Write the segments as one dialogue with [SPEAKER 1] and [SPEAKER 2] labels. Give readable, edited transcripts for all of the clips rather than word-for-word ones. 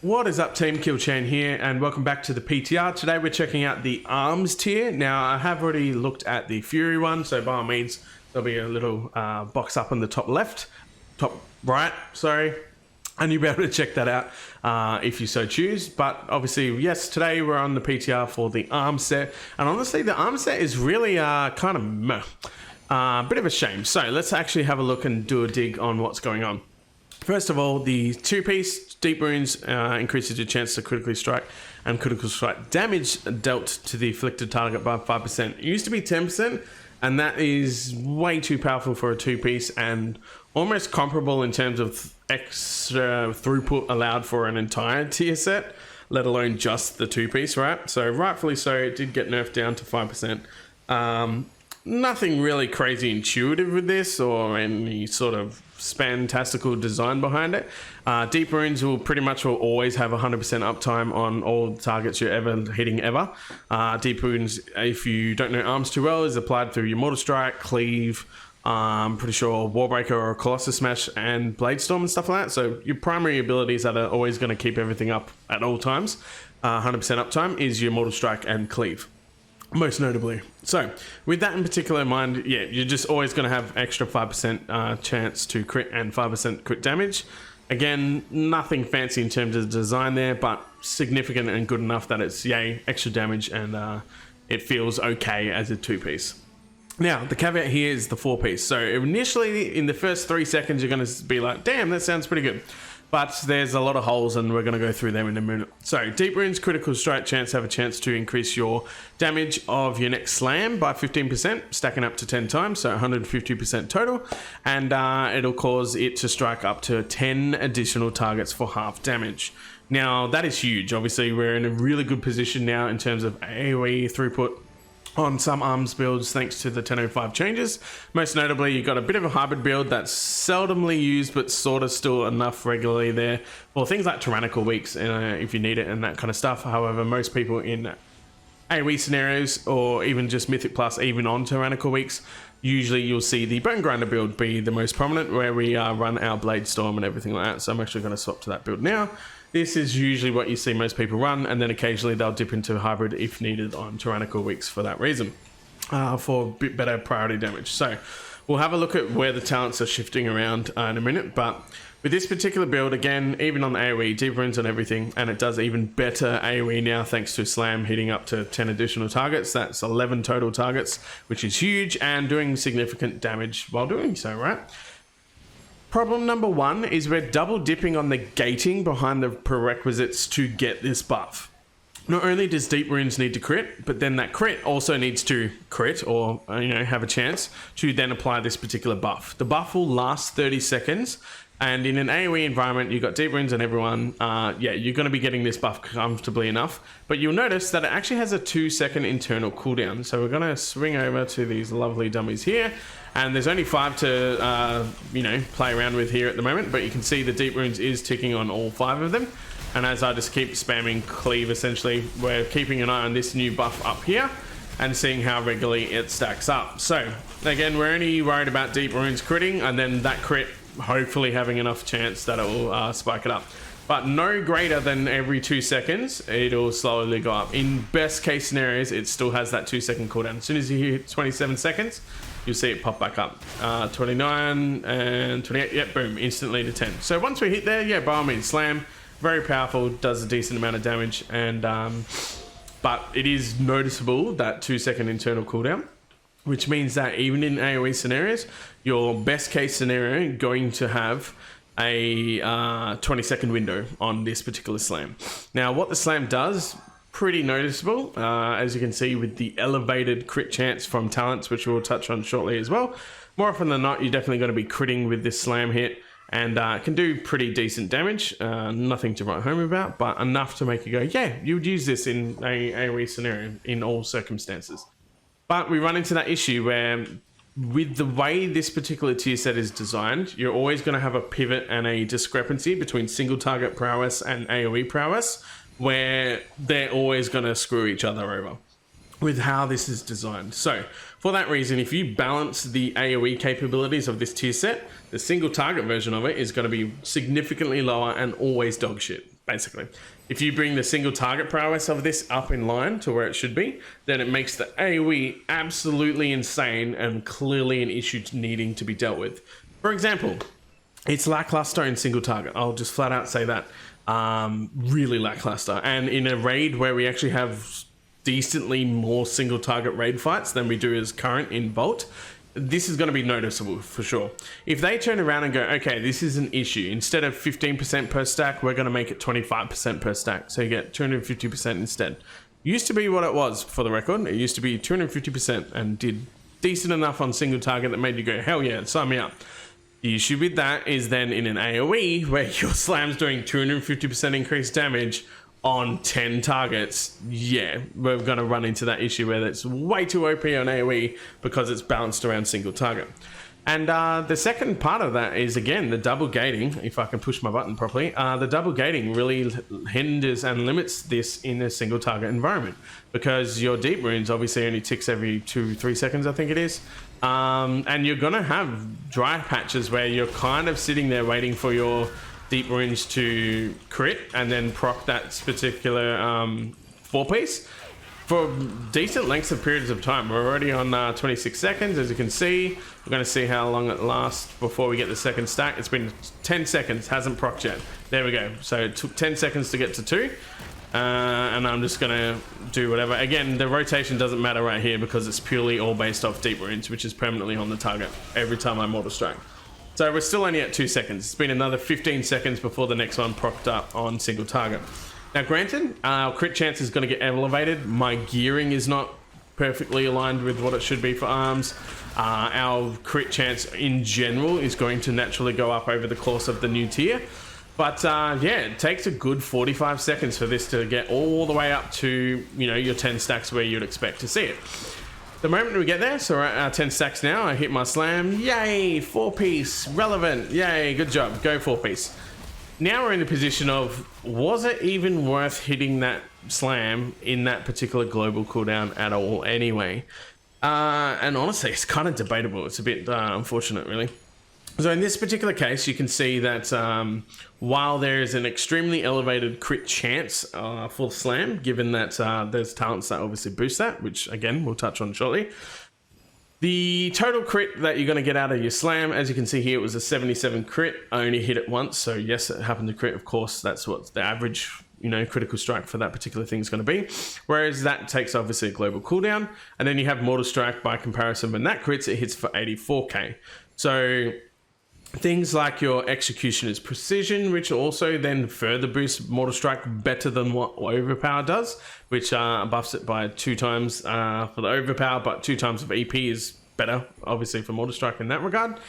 [SPEAKER 1] What is up, team? Killchain here, and welcome back to the PTR. Today we're checking out the arms tier. Now, I have already looked at the Fury one, so by all means, there'll be a little box up on the top right, sorry, and you'll be able to check that out if you so choose. But obviously, yes, today we're on the PTR for the arm set, and honestly, the arm set is really kind of meh. Bit of a shame. So let's actually have a look and do a dig on what's going on. First of all, the two-piece Deep Runes increases your chance to critically strike and critical strike damage dealt to the afflicted target by 5%. It used to be 10%, and that is way too powerful for a two-piece and almost comparable in terms of extra throughput allowed for an entire tier set, let alone just the two-piece, right? So rightfully so, it did get nerfed down to 5%. Nothing really crazy intuitive with this or any sort of fantastical design behind it. Deep Runes will always have 100% uptime on all targets you're ever hitting ever. Deep Runes, if you don't know arms too well, is applied through your Mortal Strike, Cleave, I'm pretty sure Warbreaker or Colossus Smash and Blade Storm and stuff like that. So your primary abilities that are always going to keep everything up at all times, 100% uptime, is your Mortal Strike and Cleave. Most notably. So with that in particular in mind, yeah, you're just always going to have extra 5% chance to crit and 5% crit damage. Again, nothing fancy in terms of design there, but significant and good enough that it's yay, extra damage, and it feels okay as a two-piece. Now, the caveat here is the four-piece. So initially, in the first 3 seconds, you're going to be like, damn, that sounds pretty good. But there's a lot of holes, and we're going to go through them in a minute. So, Deep Runes critical strike chance have a chance to increase your damage of your next slam by 15%, stacking up to 10 times, so 150% total. And it'll cause it to strike up to 10 additional targets for half damage. Now, that is huge. Obviously, we're in a really good position now in terms of AoE throughput on some arms builds thanks to the 10.05 changes. Most notably, you've got a bit of a hybrid build that's seldomly used but sort of still enough regularly there for things like tyrannical weeks if you need it and that kind of stuff. However, most people in AoE scenarios or even just Mythic Plus, even on tyrannical weeks, usually you'll see the Bone Grinder build be the most prominent, where we run our Blade Storm and everything like that. So I'm actually going to swap to that build now. This is usually what you see most people run, and then occasionally they'll dip into hybrid if needed on tyrannical weeks for that reason, for a bit better priority damage. So we'll have a look at where the talents are shifting around in a minute, but with this particular build, again, even on the AoE, Deep Runes on everything, and it does even better AoE now thanks to Slam hitting up to 10 additional targets. That's 11 total targets, which is huge, and doing significant damage while doing so, right? Problem number one is we're double dipping on the gating behind the prerequisites to get this buff. Not only does Deep Runes need to crit, but then that crit also needs to crit or have a chance to then apply this particular buff. The buff will last 30 seconds, and in an AoE environment, you've got Deep Runes on everyone. Yeah, you're going to be getting this buff comfortably enough, but you'll notice that it actually has a 2-second internal cooldown. So we're going to swing over to these lovely dummies here. And there's only 5 to, play around with here at the moment, but you can see the Deep Runes is ticking on all 5 of them. And as I just keep spamming Cleave, essentially, we're keeping an eye on this new buff up here and seeing how regularly it stacks up. So, again, we're only worried about Deep Runes critting, and then that crit hopefully having enough chance that it will spike it up. But no greater than every 2 seconds, it'll slowly go up. In best case scenarios, it still has that 2-second cooldown. As soon as you hit 27 seconds, you'll see it pop back up. 29 and 28, yep, boom, instantly to 10. So once we hit there, yeah, by all means, Slam, very powerful, does a decent amount of damage, and but it is noticeable, that 2-second internal cooldown, which means that even in AoE scenarios, your best case scenario going to have a 20-second window on this particular Slam. Now, what the Slam does, pretty noticeable, as you can see with the elevated crit chance from talents, which we'll touch on shortly as well. More often than not, you're definitely going to be critting with this Slam hit, and can do pretty decent damage. Nothing to write home about, but enough to make you go, yeah, you would use this in a AoE scenario in all circumstances. But we run into that issue where, with the way this particular tier set is designed, you're always going to have a pivot and a discrepancy between single target prowess and AoE prowess, where they're always going to screw each other over with how this is designed. So for that reason, if you balance the AoE capabilities of this tier set, the single target version of it is going to be significantly lower and always dog shit. basically. If you bring the single target prowess of this up in line to where it should be, then it makes the AoE absolutely insane and clearly an issue needing to be dealt with. For example, it's lackluster in single target. I'll just flat out say that. Really lackluster. And in a raid where we actually have decently more single target raid fights than we do as current in Vault, this is going to be noticeable for sure. If they turn around and go, okay, this is an issue. Instead of 15% per stack, we're going to make it 25% per stack. So you get 250% instead. Used to be what it was, for the record. It used to be 250% and did decent enough on single target that made you go, hell yeah, sign me up. The issue with that is then in an AoE where your slam's doing 250% increased damage on 10 targets, yeah, we're going to run into that issue where it's way too OP on AoE because it's balanced around single target. And the second part of that is, again, the double gating, if I can push my button properly. The double gating really hinders and limits this in a single target environment because your deep runes obviously only ticks every 2-3 seconds, I think it is. And you're going to have dry patches where you're kind of sitting there waiting for your deep runes to crit and then proc that particular 4-piece for decent lengths of periods of time. We're already on 26 seconds, as you can see. We're going to see how long it lasts before we get the second stack. It's been 10 seconds, hasn't procced yet. There we go. So it took 10 seconds to get to 2. And I'm just going to do whatever. Again, the rotation doesn't matter right here because it's purely all based off deep runes, which is permanently on the target every time I mortal strike. So we're still only at 2 seconds. It's been another 15 seconds before the next one propped up on single target. Now granted, our crit chance is going to get elevated. My gearing is not perfectly aligned with what it should be for arms. Our crit chance in general is going to naturally go up over the course of the new tier. But yeah, it takes a good 45 seconds for this to get all the way up to, you know, your 10 stacks where you'd expect to see it. The moment we get there, so we're at 10 stacks now, I hit my slam, yay, 4-piece, relevant, yay, good job, go 4-piece. Now we're in the position of, was it even worth hitting that slam in that particular global cooldown at all anyway? And honestly, it's kind of debatable. It's a bit unfortunate, really. So in this particular case, you can see that while there is an extremely elevated crit chance for slam, given that there's talents that obviously boost that, which again, we'll touch on shortly. The total crit that you're going to get out of your slam, as you can see here, it was a 77 crit. I only hit it once, so yes, it happened to crit. Of course, that's what the average, you know, critical strike for that particular thing is going to be. Whereas that takes obviously a global cooldown, and then you have mortal strike by comparison. When that crits, it hits for 84k. So things like your executioner's precision, which also then further boosts mortal strike better than what overpower does, which buffs it by 2 times for the overpower, but 2 times of EP is better, obviously, for mortal strike in that regard.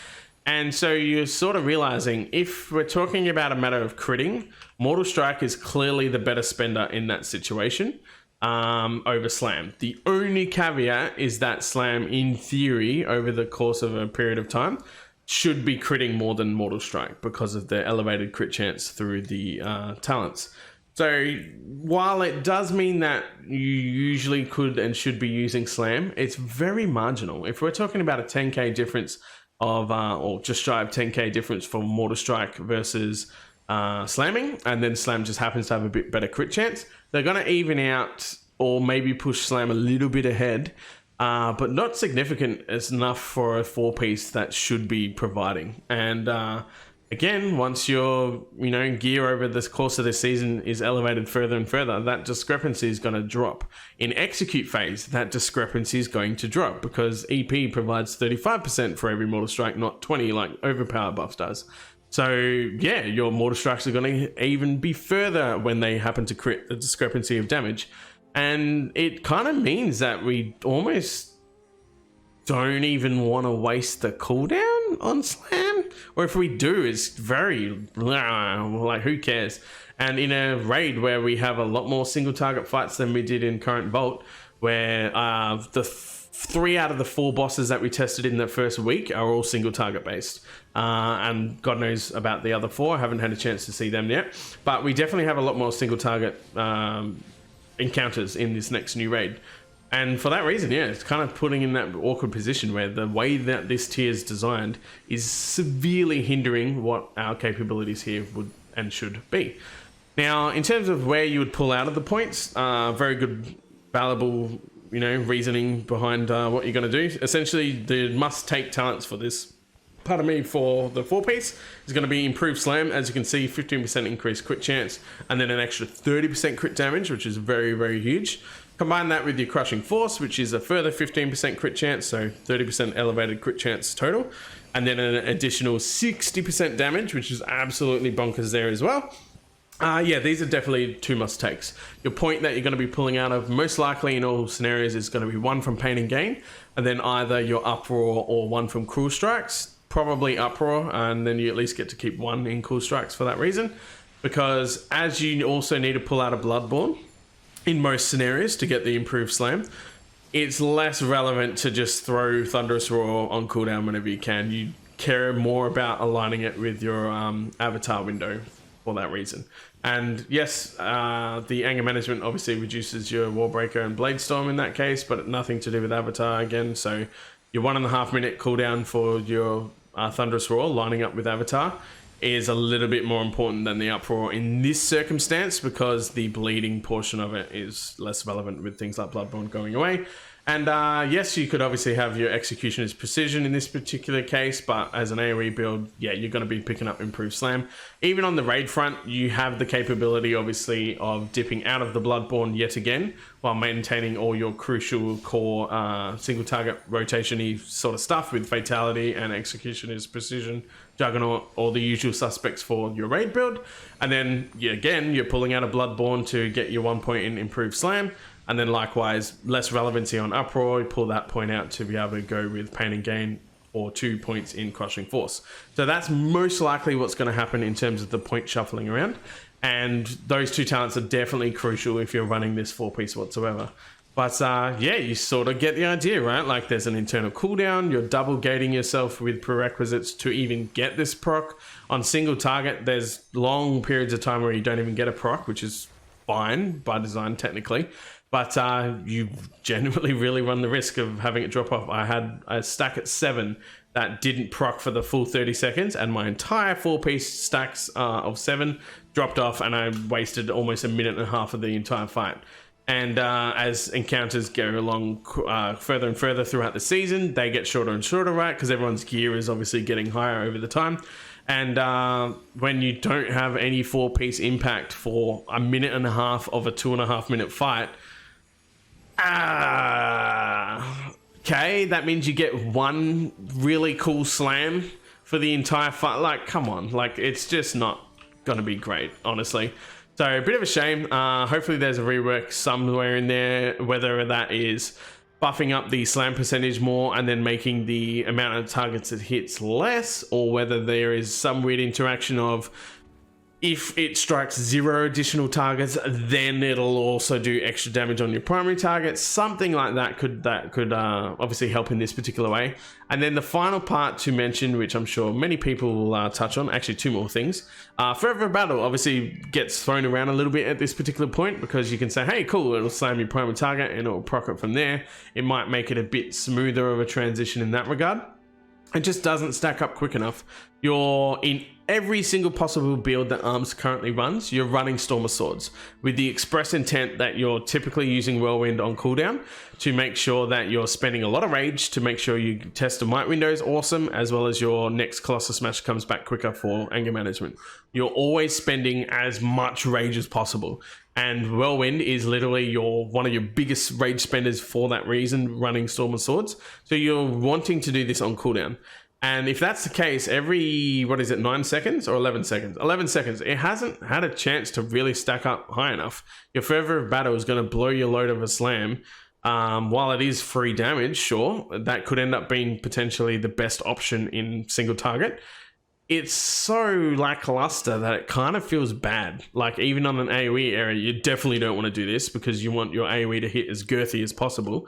[SPEAKER 1] And so you're sort of realizing, if we're talking about a matter of critting, mortal strike is clearly the better spender in that situation over slam. The only caveat is that slam, in theory, over the course of a period of time, should be critting more than mortal strike because of the elevated crit chance through the talents. So while it does mean that you usually could and should be using slam, it's very marginal. If we're talking about a 10k difference of, or just shy of 10k difference for mortal strike versus slamming, and then slam just happens to have a bit better crit chance, they're going to even out or maybe push slam a little bit ahead. But not significant as enough for a 4-piece that should be providing. And again, once your gear over the course of the season is elevated further and further, that discrepancy is going to drop. In execute phase, that discrepancy is going to drop because EP provides 35% for every mortal strike, not 20 like overpower buff does. So yeah, your mortal strikes are going to even be further when they happen to crit the discrepancy of damage. And it kind of means that we almost don't even want to waste the cooldown on slam. Or if we do, it's very, like, who cares? And in a raid where we have a lot more single target fights than we did in current Vault, where the 3 out of the 4 bosses that we tested in the first week are all single target based. And God knows about the other 4. I haven't had a chance to see them yet. But we definitely have a lot more single target encounters in this next new raid, and for that reason, yeah, it's kind of putting in that awkward position where the way that this tier is designed is severely hindering what our capabilities here would and should be. Now, in terms of where you would pull out of the points, very good, valuable, reasoning behind what you're going to do. Essentially, the must-take talents for this, for the 4-piece is going to be improved slam. As you can see, 15% increased crit chance, and then an extra 30% crit damage, which is very, very huge. Combine that with your crushing force, which is a further 15% crit chance, so 30% elevated crit chance total, and then an additional 60% damage, which is absolutely bonkers there as well. Yeah, these are definitely 2 must-takes. Your point that you're going to be pulling out of, most likely in all scenarios, is going to be 1 from Pain and Gain, and then either your Uproar or 1 from Cruel Strikes. Probably Uproar, and then you at least get to keep 1 in Cruel Strikes for that reason. Because as you also need to pull out a Bloodborne in most scenarios to get the improved slam, it's less relevant to just throw Thunderous Roar on cooldown whenever you can. You care more about aligning it with your avatar window for that reason. And yes, the anger management obviously reduces your Warbreaker and Bladestorm in that case, but nothing to do with avatar again. So your 1.5 minute cooldown for your Thunderous Roar lining up with avatar is a little bit more important than the Uproar in this circumstance, because the bleeding portion of it is less relevant with things like Bloodborne going away. And yes, you could obviously have your Executioner's Precision in this particular case, but as an AoE build, yeah, you're going to be picking up Improved Slam. Even on the raid front, you have the capability, obviously, of dipping out of the Bloodborne yet again, while maintaining all your crucial core single target rotation-y sort of stuff with Fatality and Executioner's Precision, Juggernaut, all the usual suspects for your raid build. And then, yeah, again, you're pulling out a Bloodborne to get your 1 point in Improved Slam. And then likewise, less relevancy on Uproar, pull that point out to be able to go with Pain and Gain or 2 points in Crushing Force. So that's most likely what's going to happen in terms of the point shuffling around. And those 2 talents are definitely crucial if you're running this 4-piece whatsoever. But yeah, you sort of get the idea, right? Like there's an internal cooldown, you're double gating yourself with prerequisites to even get this proc. On single target, there's long periods of time where you don't even get a proc, which is fine by design technically. But you genuinely really run the risk of having it drop off. I had a stack at 7 that didn't proc for the full 30 seconds, and my entire 4-piece stacks of 7 dropped off, and I wasted almost 1.5 minutes of the entire fight. And as encounters go along further and further throughout the season, they get shorter and shorter, right? Because everyone's gear is obviously getting higher over the time. And when you don't have any 4-piece impact for 1.5 minutes of a 2.5 minute fight, okay, that means you get 1 really cool slam for the entire fight. Like, come on, like it's just not gonna be great, honestly. So a bit of a shame. Hopefully there's a rework somewhere in there, whether that is buffing up the slam percentage more and then making the amount of targets it hits less, or whether there is some weird interaction of if it strikes 0 additional targets, then it'll also do extra damage on your primary target. Something like that could obviously help in this particular way. And then the final part to mention, which I'm sure many people will touch on, actually 2 more things. Forever Battle obviously gets thrown around a little bit at this particular point, because you can say, hey, cool, it'll slam your primary target and it'll proc it from there. It might make it a bit smoother of a transition in that regard. It just doesn't stack up quick enough. You're in every single possible build that ARMS currently runs, you're running Storm of Swords with the express intent that you're typically using Whirlwind on cooldown to make sure that you're spending a lot of rage to make sure you test a might window is awesome, as well as your next Colossus Smash comes back quicker for anger management. You're always spending as much rage as possible. And Whirlwind is literally one of your biggest rage spenders for that reason, running Storm of Swords. So you're wanting to do this on cooldown. And if that's the case, every, 9 seconds or 11 seconds? 11 seconds. It hasn't had a chance to really stack up high enough. Your Fervor of Battle is going to blow your load of a slam. While it is free damage, sure, that could end up being potentially the best option in single target. It's so lackluster that it kind of feels bad. Like even on an AoE area, you definitely don't want to do this, because you want your AoE to hit as girthy as possible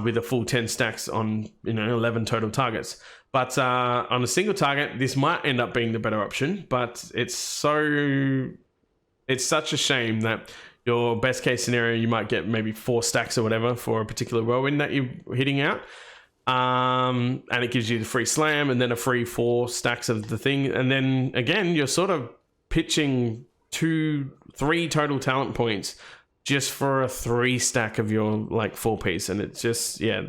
[SPEAKER 1] with a full 10 stacks on 11 total targets. But on a single target, this might end up being the better option, but it's such a shame that your best case scenario, you might get maybe 4 stacks or whatever for a particular whirlwind that you're hitting out. And it gives you the free slam and then a free 4 stacks of the thing. And then again, you're sort of pitching 3 total talent points just for a 3 stack of your like 4-piece, and it's just, yeah,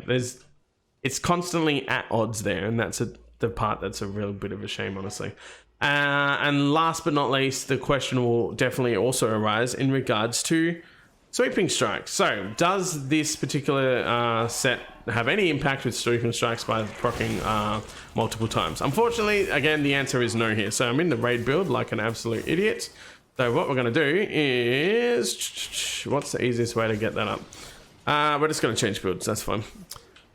[SPEAKER 1] it's constantly at odds there, and that's the part that's a real bit of a shame, honestly. And last but not least, the question will definitely also arise in regards to sweeping strikes. So does this particular set have any impact with sweeping strikes by proccing multiple times? Unfortunately, again, the answer is no here. So I'm in the raid build like an absolute idiot. So what we're going to do is, what's the easiest way to get that up? We're just going to change builds. That's fine.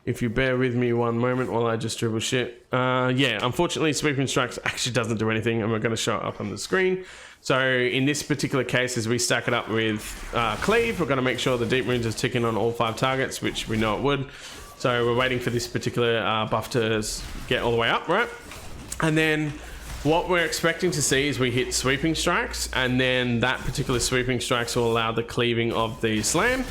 [SPEAKER 1] If you bear with me one moment while I just dribble shit. Yeah, unfortunately, sweeping strikes actually doesn't do anything, and we're going to show it up on the screen. So in this particular case, as we stack it up with cleave, we're going to make sure the deep runes is ticking on all 5 targets, which we know it would. So we're waiting for this particular buff to get all the way up, right? And then what we're expecting to see is we hit sweeping strikes, and then that particular sweeping strikes will allow the cleaving of the slam.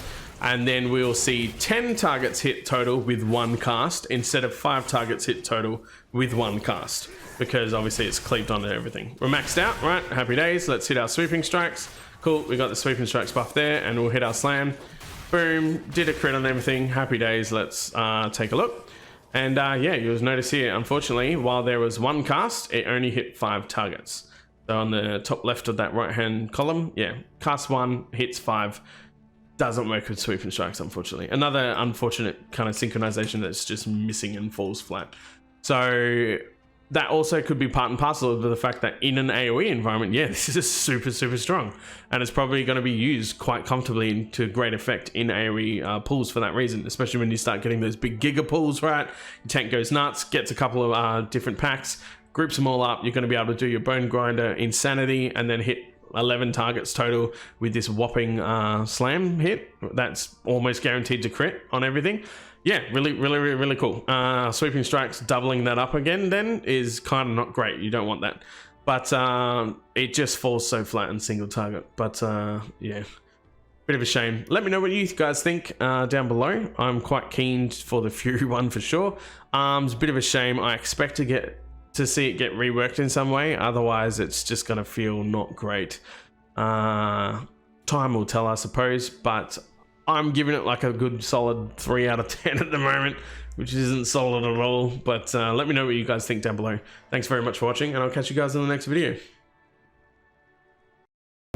[SPEAKER 1] And then we'll see 10 targets hit total with 1 cast instead of 5 targets hit total with 1 cast, because obviously it's cleaved onto everything. We're maxed out, right? Happy days. Let's hit our sweeping strikes. Cool, we got the sweeping strikes buff there, and we'll hit our slam. Boom, did a crit on everything. Happy days. Let's take a look. And yeah, you'll notice here, unfortunately, while there was 1 cast, it only hit 5 targets. So on the top left of that right-hand column, yeah, cast 1, hits 5. Doesn't work with sweeping strikes, unfortunately. Another unfortunate kind of synchronization that's just missing and falls flat. So that also could be part and parcel of the fact that in an AoE environment, yeah, this is super, super strong. And it's probably going to be used quite comfortably to great effect in AoE pools for that reason, especially when you start getting those big giga pools, right? Your tank goes nuts, gets a couple of different packs, groups them all up. You're going to be able to do your bone grinder insanity and then hit 11 targets total with this whopping slam hit. That's almost guaranteed to crit on everything. Yeah, really cool. Sweeping strikes, doubling that up again then is kind of not great. You don't want that. But it just falls so flat in single target. But yeah, bit of a shame. Let me know what you guys think down below. I'm quite keen for the Fury one for sure. It's a bit of a shame. I expect to see it get reworked in some way, otherwise it's just gonna feel not great. Time will tell, I suppose, but I'm giving it like a good solid 3 out of 10 at the moment, which isn't solid at all. But let me know what you guys think down below. Thanks very much for watching, and I'll catch you guys in the next video.